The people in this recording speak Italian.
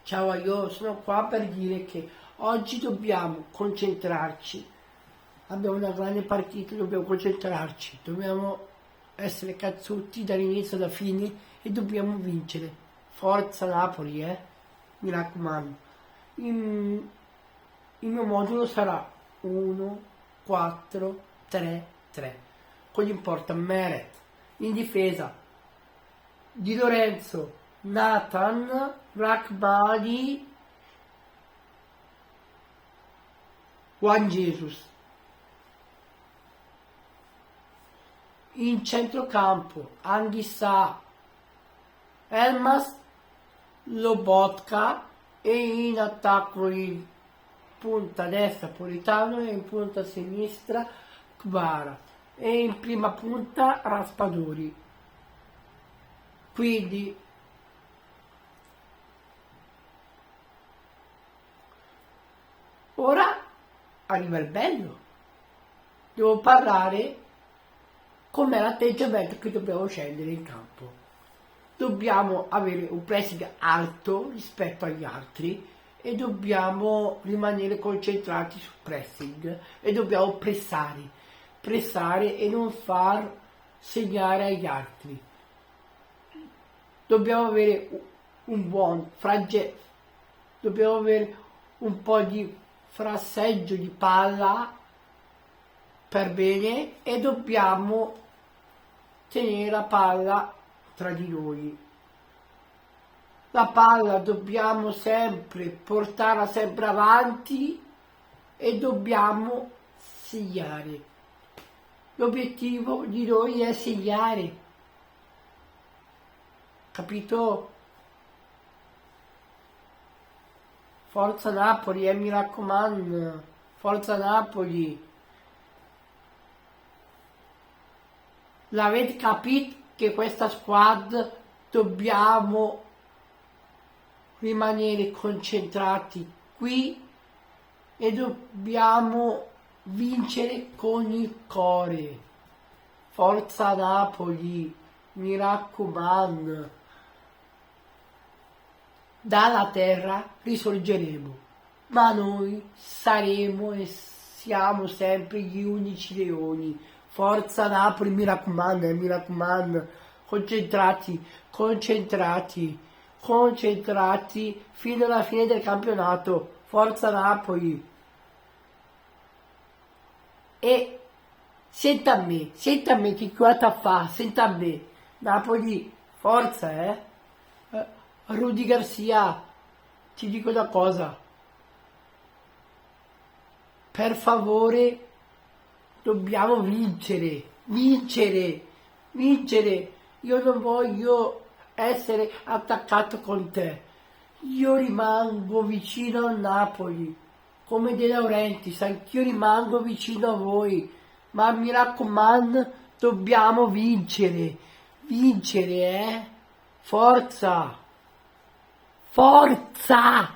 Ciao, io sono qua per dire che oggi dobbiamo concentrarci. Abbiamo una grande partita, dobbiamo concentrarci, dobbiamo essere cazzuti dall'inizio alla fine e dobbiamo vincere. Forza Napoli, mi raccomando. Il mio modulo sarà 1, 4, 3, 3. Con in porta Meret, in difesa Di Lorenzo, Nathan, Rakbadi, Juan Jesus. In centrocampo Anghissà, Elmas, Lobotka e in attacco in punta destra Politano e in punta sinistra Kvara e in prima punta Raspadori. Quindi ora arriva il bello. Devo parlare com'è l'atteggiamento che dobbiamo scegliere in campo. Dobbiamo avere un pressing alto rispetto agli altri e dobbiamo rimanere concentrati sul pressing e dobbiamo pressare e non far segnare agli altri. Dobbiamo avere un buon dobbiamo avere un po' di frasseggio di palla per bene e dobbiamo tenere la palla tra di noi. La palla dobbiamo sempre portarla sempre avanti e dobbiamo segnare. L'obiettivo di noi è segnare. Capito? Forza Napoli, mi raccomando. Forza Napoli. L'avete capito che questa squadra dobbiamo rimanere concentrati qui e dobbiamo vincere con il cuore. Forza Napoli, mi raccomando. Dalla terra risorgeremo, ma noi saremo e siamo sempre gli unici leoni. Forza Napoli, mi raccomando, concentrati fino alla fine del campionato. Forza Napoli. E senta a me che cosa fa, senta a me. Napoli, forza, Rudy Garcia, ti dico una cosa, per favore dobbiamo vincere, io non voglio essere attaccato con te, io rimango vicino al Napoli, come De Laurentiis, anch'io rimango vicino a voi, ma mi raccomando, dobbiamo vincere, forza! Forza!